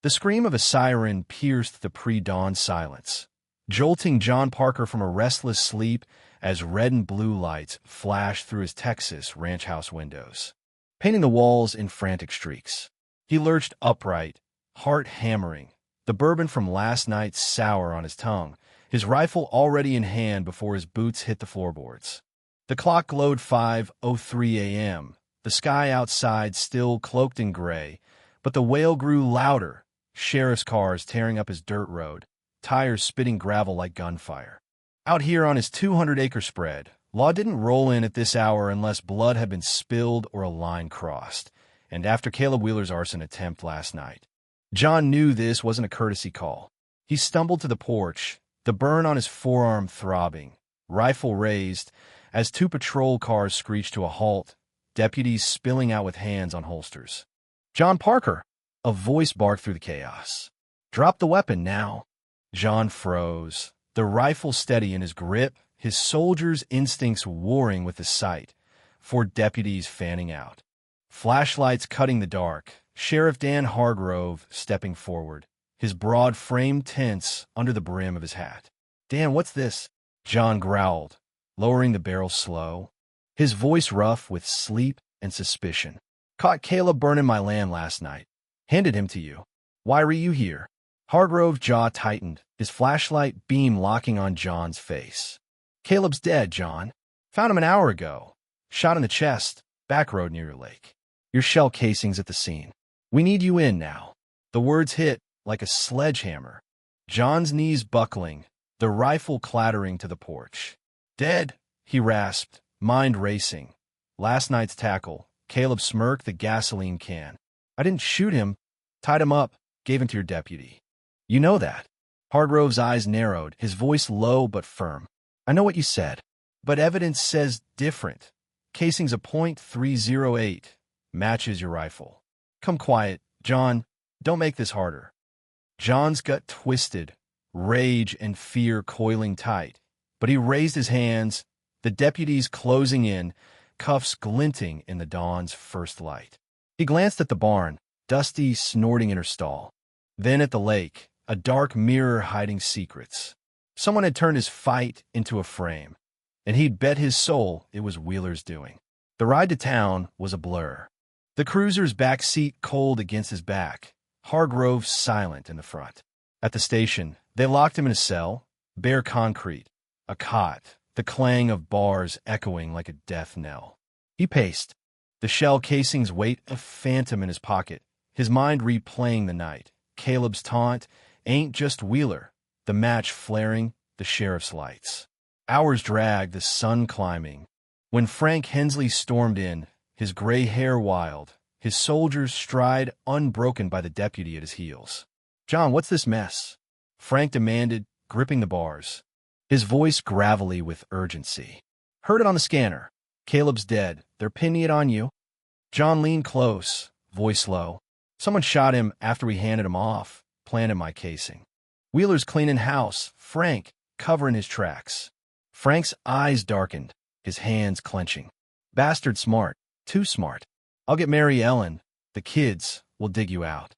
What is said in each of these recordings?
The scream of a siren pierced the pre-dawn silence, jolting John Parker from a restless sleep as red and blue lights flashed through his Texas ranch house windows, painting the walls in frantic streaks. He lurched upright, heart hammering, the bourbon from last night sour on his tongue, his rifle already in hand before his boots hit the floorboards. The clock glowed 5:03 a.m., the sky outside still cloaked in gray, but the wail grew louder, sheriff's cars tearing up his dirt road, tires spitting gravel like gunfire. Out here on his 200-acre spread, law didn't roll in at this hour unless blood had been spilled or a line crossed, and after Caleb Wheeler's arson attempt last night. John knew this wasn't a courtesy call. He stumbled to the porch, the burn on his forearm throbbing, rifle raised, as two patrol cars screeched to a halt, deputies spilling out with hands on holsters. "John Parker!" A voice barked through the chaos. "Drop the weapon now." John froze, the rifle steady in his grip, his soldier's instincts warring with the sight, four deputies fanning out. Flashlights cutting the dark, Sheriff Dan Hargrove stepping forward, his broad frame tense under the brim of his hat. "Dan, what's this?" John growled, lowering the barrel slow, his voice rough with sleep and suspicion. "Caught Caleb burning my land last night. Handed him to you. Why are you here?" Hargrove's jaw tightened, his flashlight beam locking on John's face. "Caleb's dead, John. Found him an hour ago. Shot in the chest, back road near your lake. Your shell casing's at the scene. We need you in now." The words hit like a sledgehammer, John's knees buckling, the rifle clattering to the porch. "Dead," he rasped, mind racing. Last night's tackle, Caleb smirked the gasoline can. "I didn't shoot him. Tied him up, gave him to your deputy." "You know that." Hargrove's eyes narrowed, his voice low but firm. "I know what you said, but evidence says different. Casing's a .308. Matches your rifle. Come quiet, John. Don't make this harder." John's gut twisted, rage and fear coiling tight, but he raised his hands, the deputies closing in, cuffs glinting in the dawn's first light. He glanced at the barn, Dusty snorting in her stall. Then at the lake, a dark mirror hiding secrets. Someone had turned his fight into a frame, and he'd bet his soul it was Wheeler's doing. The ride to town was a blur. The cruiser's back seat cold against his back, Hargrove silent in the front. At the station, they locked him in a cell, bare concrete, a cot, the clang of bars echoing like a death knell. He paced, the shell casing's weight a phantom in his pocket, his mind replaying the night. Caleb's taunt, "Ain't just Wheeler," the match flaring, the sheriff's lights. Hours dragged, the sun climbing. When Frank Hensley stormed in, his gray hair wild, his soldier's stride unbroken by the deputy at his heels. "John, what's this mess?" Frank demanded, gripping the bars, his voice gravelly with urgency. "Heard it on the scanner. Caleb's dead. They're pinning it on you." John leaned close, voice low. "Someone shot him after we handed him off, planted my casing. Wheeler's cleaning house, Frank covering his tracks." Frank's eyes darkened, his hands clenching. "Bastard smart. Too smart. I'll get Mary Ellen. The kids will dig you out."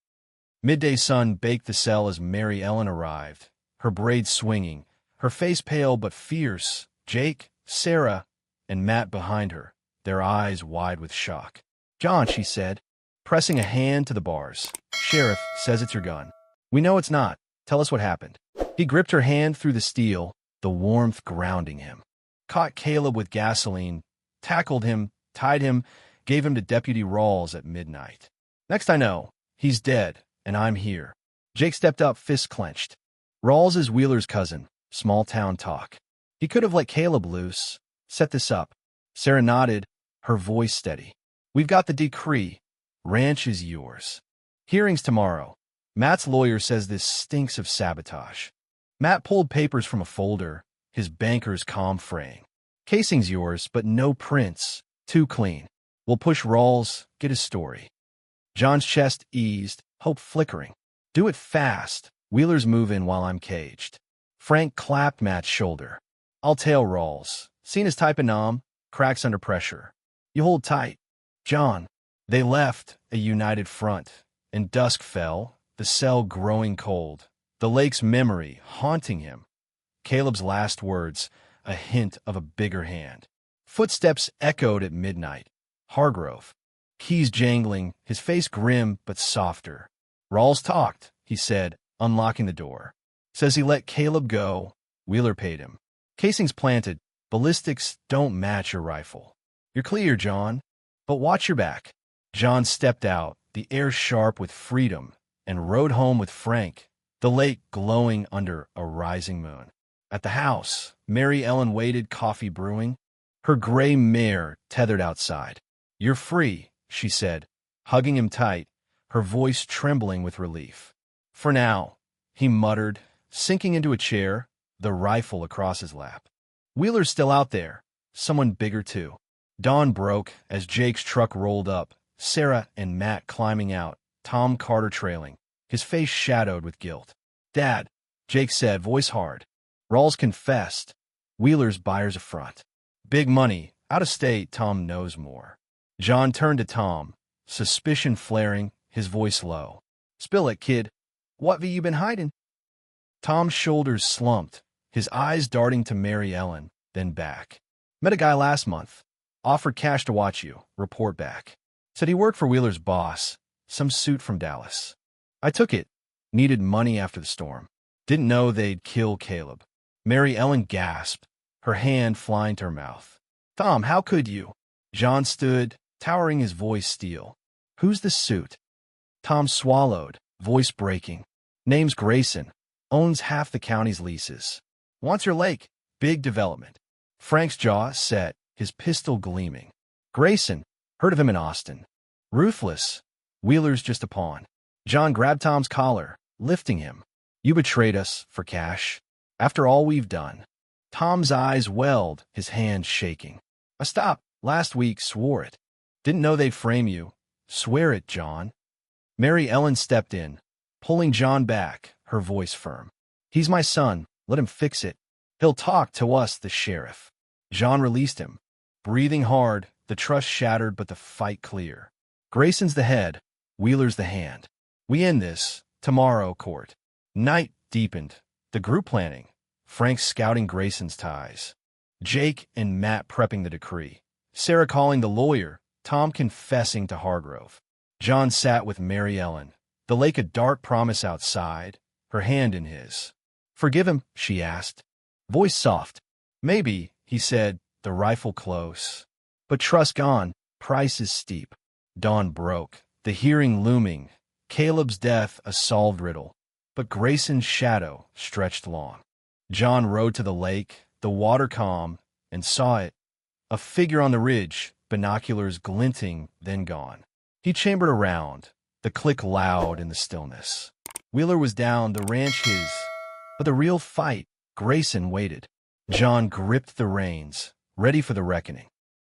Midday sun baked the cell as Mary Ellen arrived, her braids swinging, her face pale but fierce, Jake, Sarah, and Matt behind her, their eyes wide with shock. "John," she said, pressing a hand to the bars. "Sheriff says it's your gun." "We know it's not. Tell us what happened." He gripped her hand through the steel, the warmth grounding him. "Caught Caleb with gasoline, tackled him, tied him, gave him to Deputy Rawls at midnight. Next I know, he's dead, and I'm here." Jake stepped up, fists clenched. "Rawls is Wheeler's cousin, small town talk. He could have let Caleb loose, set this up." Sarah nodded, her voice steady. "We've got the decree. Ranch is yours. Hearings tomorrow. Matt's lawyer says this stinks of sabotage." Matt pulled papers from a folder, his banker's calm fraying. "Casing's yours, but no prints. Too clean. We'll push Rawls, get his story." John's chest eased, hope flickering. "Do it fast. Wheeler's moving while I'm caged." Frank clapped Matt's shoulder. "I'll tail Rawls. Seen his type of nom, cracks under pressure. You hold tight." "John." They left, a united front, and dusk fell, the cell growing cold, the lake's memory haunting him. Caleb's last words, a hint of a bigger hand. Footsteps echoed at midnight. Hargrove. Keys jangling, his face grim but softer. Rawls talked, he said, unlocking the door. Says he let Caleb go. Wheeler paid him. Casings planted. Ballistics don't match your rifle. You're clear, John. But watch your back. John stepped out, the air sharp with freedom, and rode home with Frank, the lake glowing under a rising moon. At the house, Mary Ellen waited, coffee brewing, her gray mare tethered outside. You're free, she said, hugging him tight, her voice trembling with relief. For now, he muttered, sinking into a chair, the rifle across his lap. Wheeler's still out there, someone bigger too. Dawn broke as Jake's truck rolled up, Sarah and Matt climbing out, Tom Carter trailing, his face shadowed with guilt. Dad, Jake said, voice hard. Rawls confessed. Wheeler's buyer's a front. Big money, out of state, Tom knows more. John turned to Tom, suspicion flaring, his voice low. Spill it, kid. What have you been hiding? Tom's shoulders slumped, his eyes darting to Mary Ellen, then back. Met a guy last month. Offered cash to watch you. Report back. Said he worked for Wheeler's boss, some suit from Dallas. I took it. Needed money after the storm. Didn't know they'd kill Caleb. Mary Ellen gasped, her hand flying to her mouth. Tom, how could you? John stood, towering, his voice steel. Who's the suit? Tom swallowed, voice breaking. Name's Grayson. Owns half the county's leases. Wants your lake. Big development. Frank's jaw set, his pistol gleaming. Grayson. Heard of him in Austin. Ruthless. Wheeler's just a pawn. John grabbed Tom's collar, lifting him. You betrayed us for cash. After all we've done. Tom's eyes welled, his hands shaking. I stopped. Last week, swore it. Didn't know they'd frame you. Swear it, John. Mary Ellen stepped in, pulling John back, her voice firm. He's my son. Let him fix it. He'll talk to us, the sheriff. John released him. Breathing hard, the trust shattered but the fight clear. Grayson's the head. Wheeler's the hand. We end this. Tomorrow, court. Night deepened. The group planning. Frank scouting Grayson's ties. Jake and Matt prepping the decree. Sarah calling the lawyer. Tom confessing to Hargrove. John sat with Mary Ellen. The lake a dark promise outside, her hand in his. Forgive him, she asked. Voice soft. Maybe, he said, the rifle close. But trust gone, price is steep. Dawn broke, the hearing looming. Caleb's death a solved riddle. But Grayson's shadow stretched long. John rode to the lake, the water calm, and saw it. A figure on the ridge, binoculars glinting, then gone. He chambered around, the click loud in the stillness. Wheeler was down, the ranch his. But the real fight, Grayson waited. John gripped the reins, ready for the reckoning.